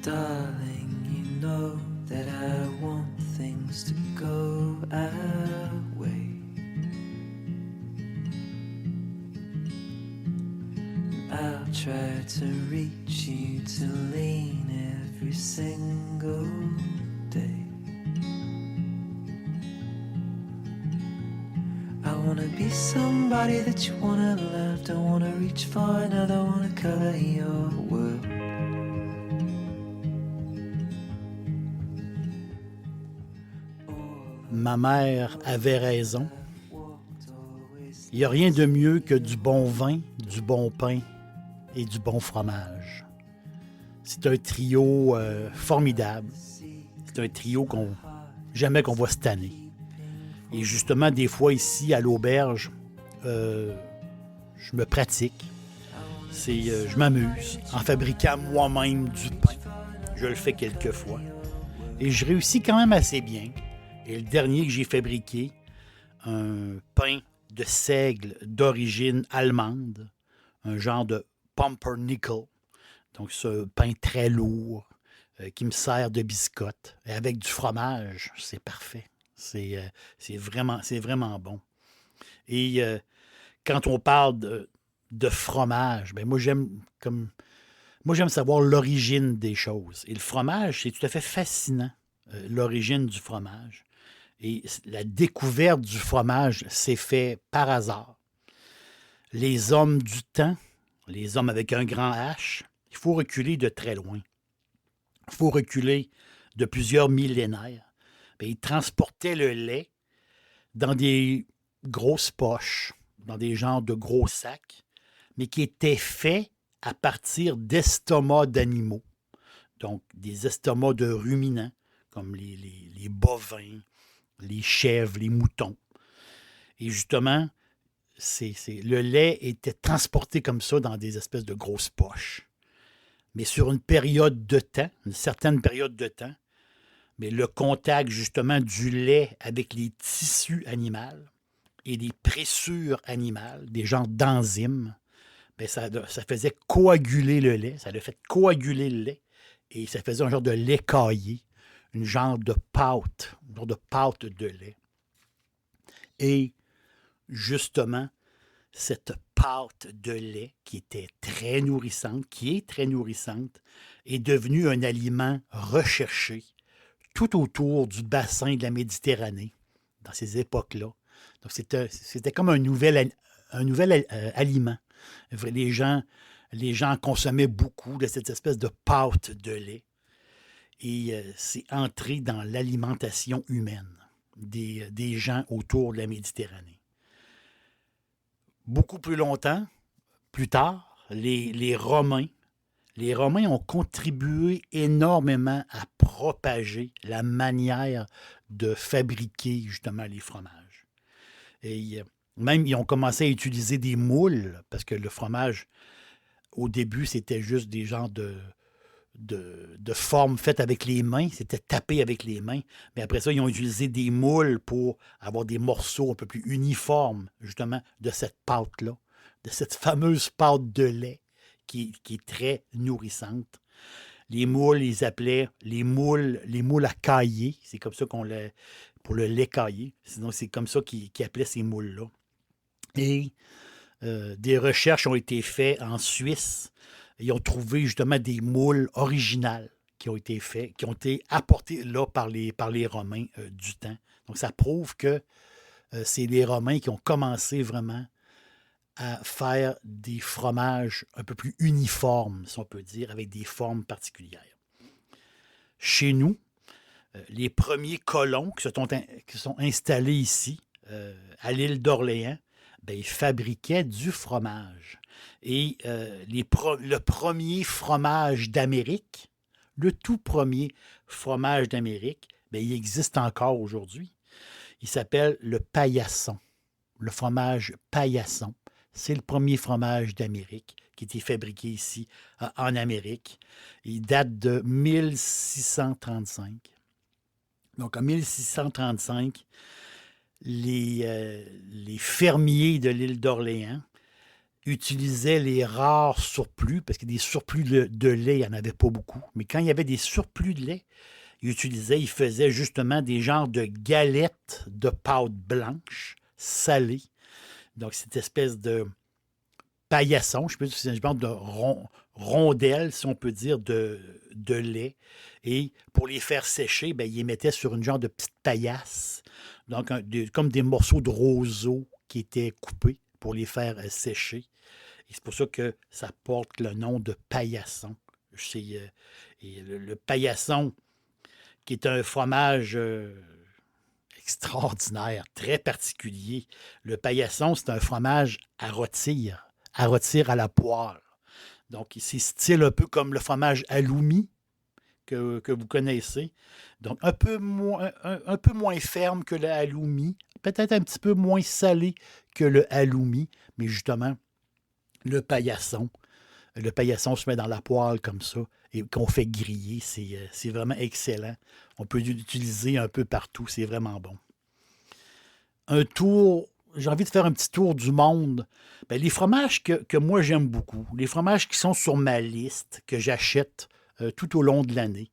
Darling, you know that I want things to go our way. I'll try to reach you to lean every single day. I wanna be somebody that you wanna love. Don't wanna reach for another, wanna color your world. Ma mère avait raison. Il n'y a rien de mieux que du bon vin, du bon pain et du bon fromage. C'est un trio formidable. C'est un trio jamais qu'on voit cette année. Et justement, des fois ici à l'auberge, je me pratique. Je m'amuse en fabriquant moi-même du pain. Je le fais quelques fois. Et je réussis quand même assez bien. Et le dernier que j'ai fabriqué, un pain de seigle d'origine allemande, un genre de pumpernickel. Donc, c'est un pain très lourd qui me sert de biscotte. Et avec du fromage, c'est parfait. C'est vraiment bon. Et quand on parle de fromage, ben moi, j'aime savoir l'origine des choses. Et le fromage, c'est tout à fait fascinant, l'origine du fromage. Et la découverte du fromage s'est faite par hasard. Les hommes du temps, les hommes avec un grand H, il faut reculer de très loin. Il faut reculer de plusieurs millénaires. Bien, ils transportaient le lait dans des grosses poches, dans des genres de gros sacs, mais qui étaient faits à partir d'estomacs d'animaux. Donc, des estomacs de ruminants, comme les bovins, les chèvres, les moutons. Et justement, le lait était transporté comme ça dans des espèces de grosses poches. Mais sur une période de temps, une certaine période de temps, mais le contact justement du lait avec les tissus animaux et les pressures animales, des genres d'enzymes, bien, ça faisait coaguler le lait, ça l'a fait coaguler le lait et ça faisait un genre de lait caillé, un genre de pâte de lait. Et justement, cette pâte de lait qui était très nourrissante, qui est très nourrissante, est devenue un aliment recherché tout autour du bassin de la Méditerranée, dans ces époques-là. Donc, c'était comme un nouvel aliment. Les gens consommaient beaucoup de cette espèce de pâte de lait. Et c'est entré dans l'alimentation humaine des gens autour de la Méditerranée. Beaucoup plus tard, les Romains ont contribué énormément à propager la manière de fabriquer justement les fromages. Et même, ils ont commencé à utiliser des moules, parce que le fromage, au début, c'était juste des genres de formes faites avec les mains, c'était tapé avec les mains. Mais après ça, ils ont utilisé des moules pour avoir des morceaux un peu plus uniformes, justement, de cette pâte-là, de cette fameuse pâte de lait qui est très nourrissante. Les moules, ils appelaient les moules à cailler. C'est comme ça qu'on l'a, pour le lait caillé. Sinon, c'est comme ça qu'ils appelaient ces moules-là. Et des recherches ont été faites en Suisse. Ils ont trouvé justement des moules originales qui ont été faits, qui ont été apportés là par les Romains du temps. Donc, ça prouve que c'est les Romains qui ont commencé vraiment à faire des fromages un peu plus uniformes, si on peut dire, avec des formes particulières. Chez nous, les premiers colons qui se sont installés ici, à l'île d'Orléans, bien, ils fabriquaient du fromage. Et le premier fromage d'Amérique, le tout premier fromage d'Amérique, bien, il existe encore aujourd'hui. Il s'appelle le paillasson, le fromage paillasson. C'est le premier fromage d'Amérique qui a été fabriqué ici en Amérique. Il date de 1635. Donc, en 1635, les fermiers de l'île d'Orléans utilisait les rares surplus, parce que des surplus de lait, il n'y en avait pas beaucoup. Mais quand il y avait des surplus de lait, il faisait justement des genres de galettes de pâte blanche, salée. Donc, cette espèce de paillasson, je peux dire, c'est un genre de rondelle, si on peut dire, de lait. Et pour les faire sécher, ben, il les mettait sur une genre de petite paillasse, donc comme des morceaux de roseau qui étaient coupés pour les faire sécher. Et c'est pour ça que ça porte le nom de paillasson. Et le paillasson, qui est un fromage extraordinaire, très particulier. Le paillasson, c'est un fromage à rôtir à la poêle. Donc, c'est style un peu comme le fromage halloumi que vous connaissez. Donc, un peu moins ferme que le halloumi, peut-être un petit peu moins salé que le halloumi, mais justement, le paillasson. Le paillasson se met dans la poêle comme ça et qu'on fait griller. C'est vraiment excellent. On peut l'utiliser un peu partout. C'est vraiment bon. Un tour, j'ai envie de faire un petit tour du monde. Bien, les fromages que moi j'aime beaucoup, les fromages qui sont sur ma liste, que j'achète tout au long de l'année.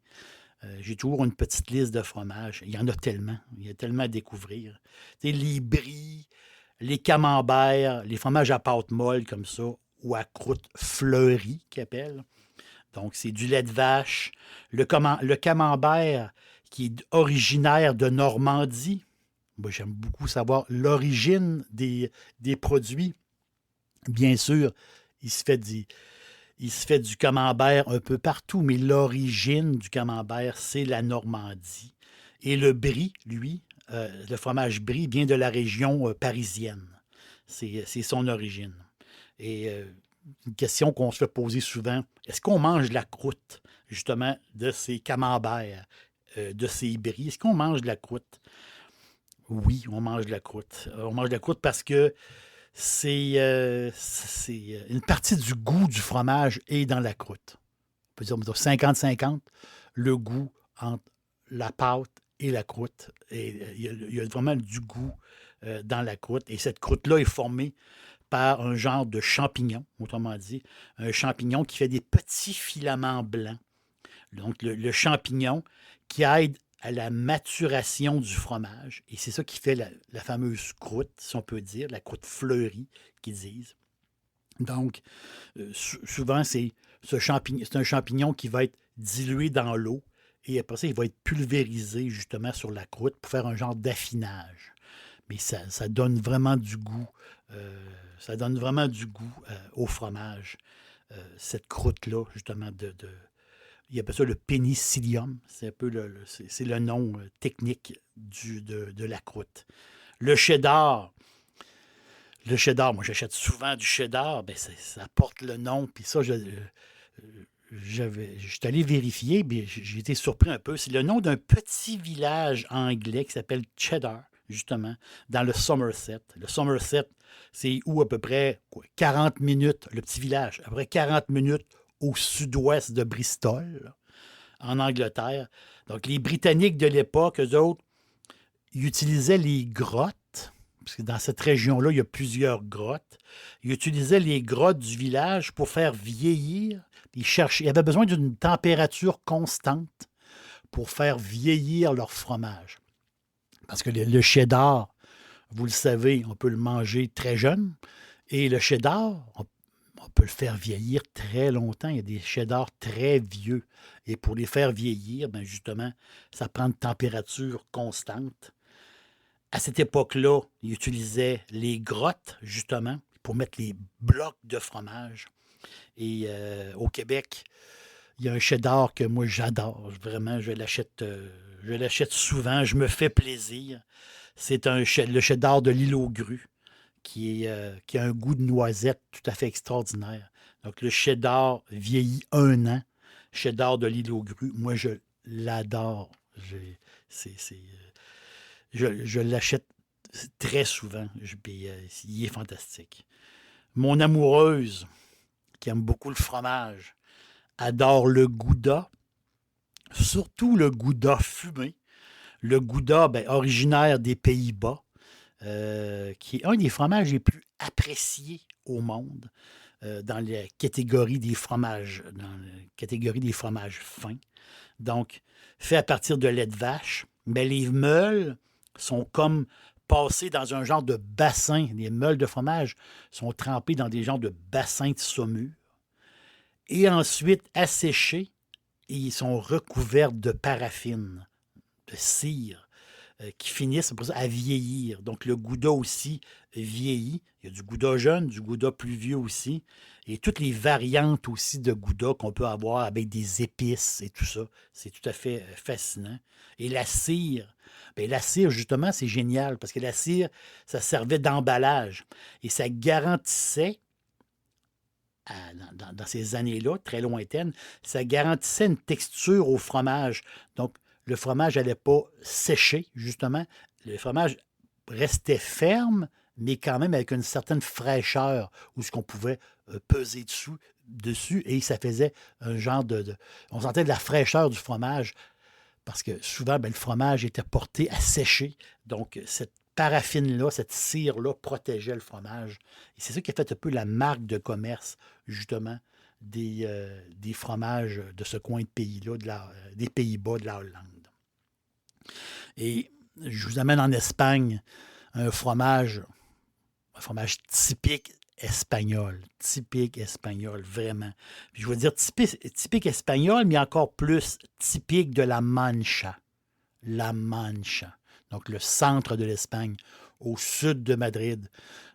J'ai toujours une petite liste de fromages. Il y en a tellement. Il y a tellement à découvrir. Tu sais, les brie, les camemberts, les fromages à pâte molle comme ça, ou à croûte fleurie, qu'ils appellent. Donc, c'est du lait de vache. Le camembert, qui est originaire de Normandie. Moi, j'aime beaucoup savoir l'origine des produits. Bien sûr, il se fait du camembert un peu partout, mais l'origine du camembert, c'est la Normandie. Et le brie, lui, le fromage brie, vient de la région parisienne. C'est son origine. Et une question qu'on se fait poser souvent, est-ce qu'on mange de la croûte, justement, de ces camemberts, de ces bries? Est-ce qu'on mange de la croûte? Oui, on mange de la croûte. On mange de la croûte parce que c'est une partie du goût du fromage est dans la croûte. On peut dire 50-50, le goût entre la pâte et la croûte. Et il y a vraiment du goût dans la croûte. Et cette croûte-là est formée par un genre de champignon, autrement dit, un champignon qui fait des petits filaments blancs. Donc, le champignon qui aide à la maturation du fromage. Et c'est ça qui fait la fameuse croûte, si on peut dire, la croûte fleurie, qu'ils disent. Donc, souvent, c'est un champignon qui va être dilué dans l'eau et après ça, il va être pulvérisé justement sur la croûte pour faire un genre d'affinage. Mais ça donne vraiment du goût. Ça donne vraiment du goût au fromage. Cette croûte-là, justement, il appelle ça le pénicillium. C'est un peu c'est le nom technique de la croûte. Le cheddar. Le cheddar, moi j'achète souvent du cheddar, ben ça porte le nom. Puis ça, je suis allé vérifier, mais j'ai été surpris un peu. C'est le nom d'un petit village anglais qui s'appelle Cheddar, justement, dans le Somerset. Le Somerset, c'est où à peu près 40 minutes, le petit village, à peu près 40 minutes au sud-ouest de Bristol, en Angleterre. Donc, les Britanniques de l'époque, eux autres, ils utilisaient les grottes, parce que dans cette région-là, il y a plusieurs grottes. Ils utilisaient les grottes du village pour faire vieillir. Ils avaient besoin d'une température constante pour faire vieillir leur fromage. Parce que le cheddar, vous le savez, on peut le manger très jeune. Et le cheddar, on peut le faire vieillir très longtemps. Il y a des cheddars très vieux. Et pour les faire vieillir, bien justement, ça prend une température constante. À cette époque-là, ils utilisaient les grottes, justement, pour mettre les blocs de fromage. Et au Québec, il y a un cheddar que moi j'adore. Vraiment, je l'achète souvent. Je me fais plaisir. C'est le cheddar de l'île aux grues qui a un goût de noisette tout à fait extraordinaire. Donc, le cheddar vieillit 1 an. Cheddar de l'île aux grues, moi, je l'adore. Je l'achète très souvent. Puis, il est fantastique. Mon amoureuse, qui aime beaucoup le fromage, adore le Gouda, surtout le Gouda fumé. Le Gouda, ben, originaire des Pays-Bas, qui est un des fromages les plus appréciés au monde dans la catégorie des fromages fins. Donc, fait à partir de lait de vache. Mais les meules sont comme passés dans un genre de bassin. Les meules de fromage sont trempées dans des genres de bassins de saumure. Et ensuite, asséchées, et ils sont recouverts de paraffine, de cire, qui finissent après ça, à vieillir. Donc, le gouda aussi vieillit. Il y a du gouda jeune, du gouda plus vieux aussi. Et toutes les variantes aussi de gouda qu'on peut avoir avec des épices et tout ça. C'est tout à fait fascinant. Et la cire, bien, la cire, justement, c'est génial parce que la cire, ça servait d'emballage. Et ça garantissait, dans ces années-là, très lointaines, ça garantissait une texture au fromage. Donc, le fromage n'allait pas sécher, justement. Le fromage restait ferme, mais quand même avec une certaine fraîcheur, où ce qu'on pouvait peser dessus, et ça faisait un genre on sentait de la fraîcheur du fromage, parce que souvent, ben, le fromage était porté à sécher. Donc, cette paraffine-là, cette cire-là protégeait le fromage. Et c'est ça qui a fait un peu la marque de commerce, justement, des fromages de ce coin de pays-là, des Pays-Bas, de la Hollande. Et je vous amène en Espagne un fromage typique espagnol, vraiment. Puis je vais dire typique espagnol, mais encore plus typique de la Mancha. La Mancha. Donc, le centre de l'Espagne, au sud de Madrid.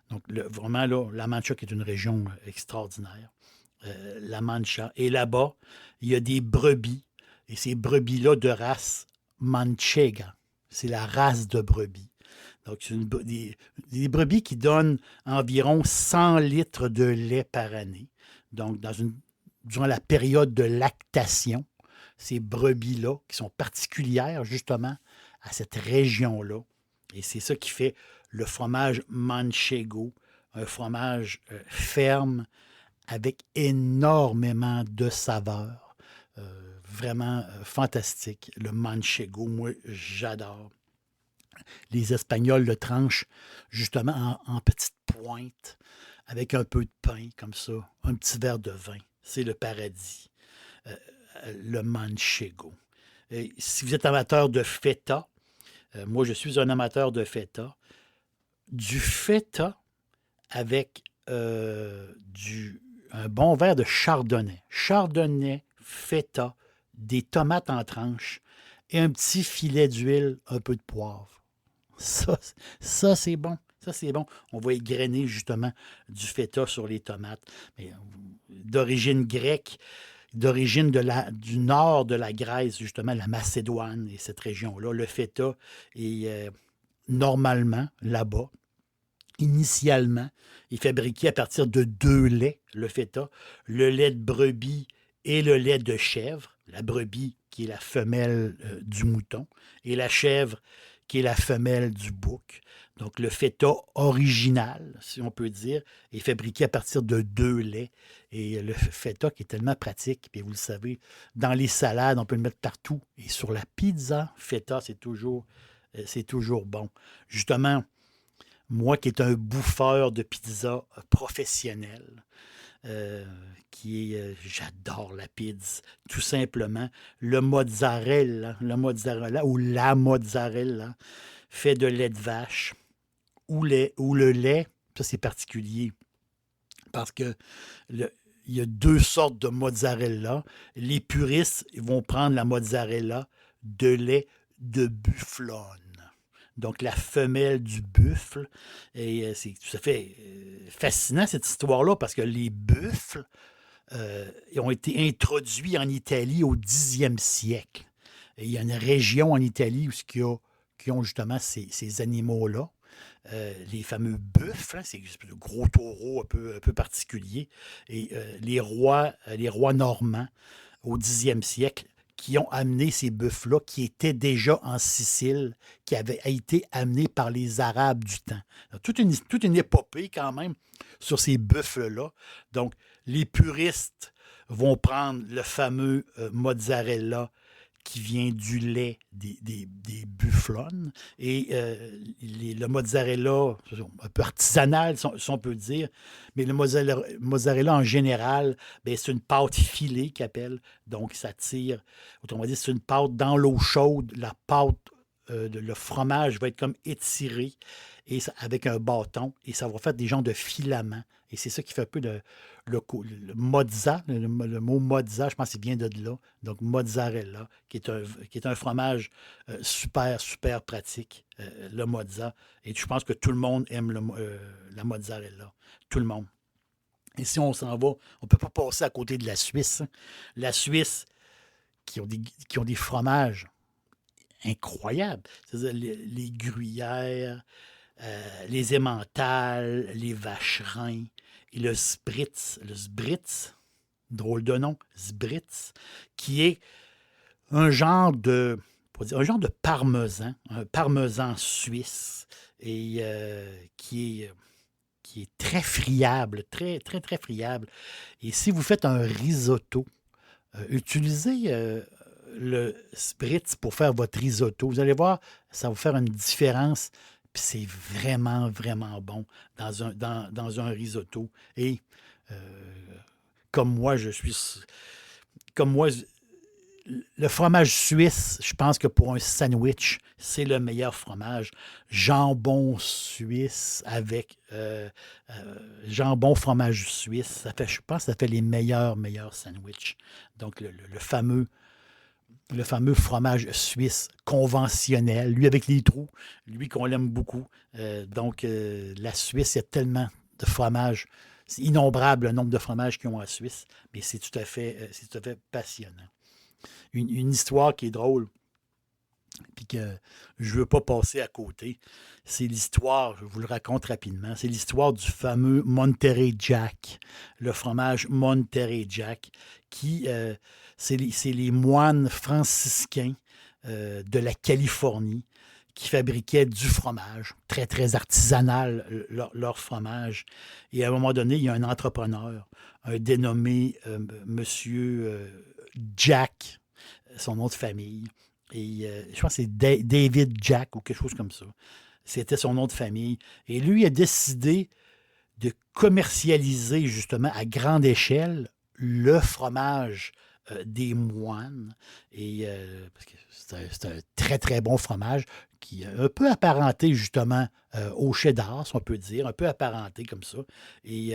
Donc, vraiment, là, la Mancha, qui est une région extraordinaire. La Mancha. Et là-bas, il y a des brebis. Et ces brebis-là de race manchega. C'est la race de brebis. Donc, c'est des brebis qui donnent environ 100 litres de lait par année. Donc, durant la période de lactation, ces brebis-là, qui sont particulières justement à cette région-là, et c'est ça qui fait le fromage manchego, un fromage ferme avec énormément de saveurs. Vraiment fantastique. Le manchego, moi, j'adore. Les Espagnols le tranchent justement en petites pointes, avec un peu de pain, comme ça, un petit verre de vin. C'est le paradis, le manchego. Et si vous êtes amateur de feta, moi je suis un amateur de feta, du feta avec un bon verre de chardonnay. Chardonnay, feta, des tomates en tranches et un petit filet d'huile, un peu de poivre. Ça c'est bon. Ça, c'est bon. On va égrener justement du feta sur les tomates. Mais, d'origine grecque, d'origine du nord de la Grèce, justement, la Macédoine et cette région-là. Le feta est normalement, là-bas, initialement, est fabriqué à partir de 2 laits, le feta. Le lait de brebis et le lait de chèvre. La brebis qui est la femelle du mouton et la chèvre qui est la femelle du bouc. Donc, le feta original, si on peut dire, est fabriqué à partir de 2 laits. Et le feta qui est tellement pratique, puis vous le savez, dans les salades, on peut le mettre partout. Et sur la pizza, feta, c'est toujours bon. Justement, moi qui est un bouffeur de pizza professionnel, j'adore la pizza, tout simplement. Le mozzarella ou la mozzarella fait de lait de vache ou le lait, ça c'est particulier parce que il y a 2 sortes de mozzarella. Les puristes vont prendre la mozzarella de lait de bufflone. Donc, la femelle du buffle. Et c'est tout à fait fascinant, cette histoire-là, parce que les buffles ont été introduits en Italie au 10e siècle. Et il y a une région en Italie où qui ont justement ces animaux-là. Les fameux buffles, hein, c'est de gros taureaux un peu particuliers. Et les rois normands au 10e siècle qui ont amené ces bœufs-là, qui étaient déjà en Sicile, qui avaient été amenés par les Arabes du temps. Donc, toute une épopée quand même sur ces bœufs-là. Donc, les puristes vont prendre le fameux mozzarella qui vient du lait des bufflonnes. Et le mozzarella, un peu artisanal, si on peut dire, mais le mozzarella en général, ben, c'est une pâte filée qu'ils appellent. Donc, ça tire. Autrement dit, c'est une pâte dans l'eau chaude. La pâte, le fromage va être comme étiré et avec un bâton et ça va faire des genres de filaments. Et c'est ça qui fait un peu le mozza, le mot mozza, je pense que c'est bien de là. Donc, mozzarella, qui est un fromage super, super pratique, le mozza. Et je pense que tout le monde aime la mozzarella. Tout le monde. Et si on s'en va, on ne peut pas passer à côté de la Suisse. Hein. La Suisse, qui ont des fromages incroyables. C'est-à-dire les gruyères, les emmmentales, les vacherins et le spritz. Le spritz, drôle de nom, spritz, qui est un genre de parmesan, un parmesan suisse, et qui est très friable, très, très, très friable. Et si vous faites un risotto, utilisez le spritz pour faire votre risotto. Vous allez voir, ça va faire une différence. Puis c'est vraiment, vraiment bon dans un risotto. Et comme moi, le fromage suisse, je pense que pour un sandwich, c'est le meilleur fromage. Jambon suisse avec jambon fromage suisse, je pense que ça fait les meilleurs sandwichs. Donc, le fameux fromage suisse conventionnel, lui avec les trous, lui qu'on aime beaucoup. La Suisse, il y a tellement de fromages. C'est innombrable le nombre de fromages qu'ils ont en Suisse, mais c'est tout à fait passionnant. Une histoire qui est drôle, puis que je ne veux pas passer à côté, c'est l'histoire, je vous le raconte rapidement, c'est l'histoire du fameux Monterey Jack, le fromage Monterey Jack, qui, c'est les moines franciscains de la Californie qui fabriquaient du fromage, très, très artisanal, leur fromage. Et à un moment donné, il y a un entrepreneur, un dénommé Monsieur Jack, son nom de famille. Et je pense que c'est David Jack ou quelque chose comme ça. C'était son nom de famille. Et lui a décidé de commercialiser justement à grande échelle le fromage des moines. Et parce que c'est un très, très bon fromage qui est un peu apparenté justement au cheddar, si on peut dire, un peu apparenté comme ça. Et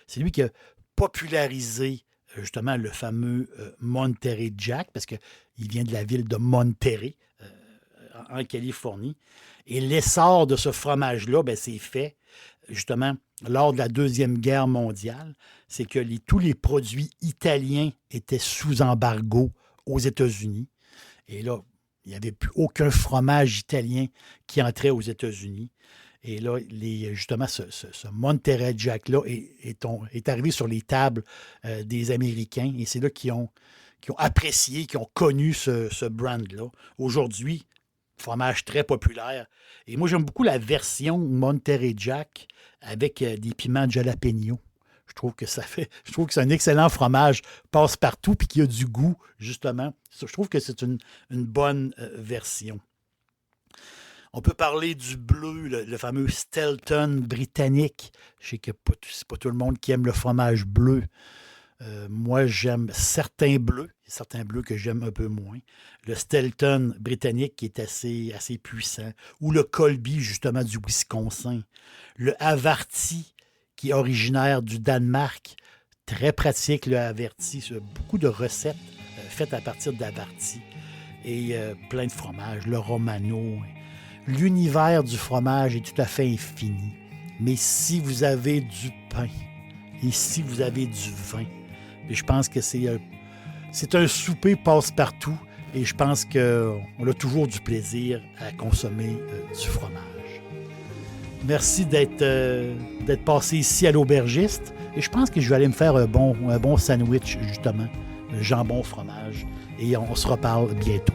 c'est lui qui a popularisé justement le fameux Monterey Jack, parce qu'il vient de la ville de Monterey, en Californie. Et l'essor de ce fromage-là, ben, c'est fait justement lors de la Deuxième Guerre mondiale. C'est que tous les produits italiens étaient sous embargo aux États-Unis. Et là, il n'y avait plus aucun fromage italien qui entrait aux États-Unis. Et là, justement, ce Monterey Jack-là est arrivé sur les tables des Américains. Et c'est là qu'ils ont apprécié, qu'ils ont connu ce brand-là. Aujourd'hui, fromage très populaire. Et moi, j'aime beaucoup la version Monterey Jack avec des piments de jalapeno. Je trouve que c'est un excellent fromage, passe partout, puis qui a du goût, justement. Je trouve que c'est une bonne version. On peut parler du bleu, le fameux Stelton britannique. Je sais que c'est pas tout le monde qui aime le fromage bleu. Moi, j'aime certains bleus que j'aime un peu moins. Le Stelton britannique qui est assez puissant. Ou le Colby, justement, du Wisconsin. Le Havarti, qui est originaire du Danemark. Très pratique, le Havarti. Beaucoup de recettes faites à partir d'Havarti. Et plein de fromages. Le Romano. L'univers du fromage est tout à fait infini. Mais si vous avez du pain et si vous avez du vin, je pense que c'est un souper passe-partout et je pense qu'on a toujours du plaisir à consommer du fromage. Merci d'être passé ici à l'Aubergiste et je pense que je vais aller me faire un bon sandwich, justement, jambon fromage et on se reparle bientôt.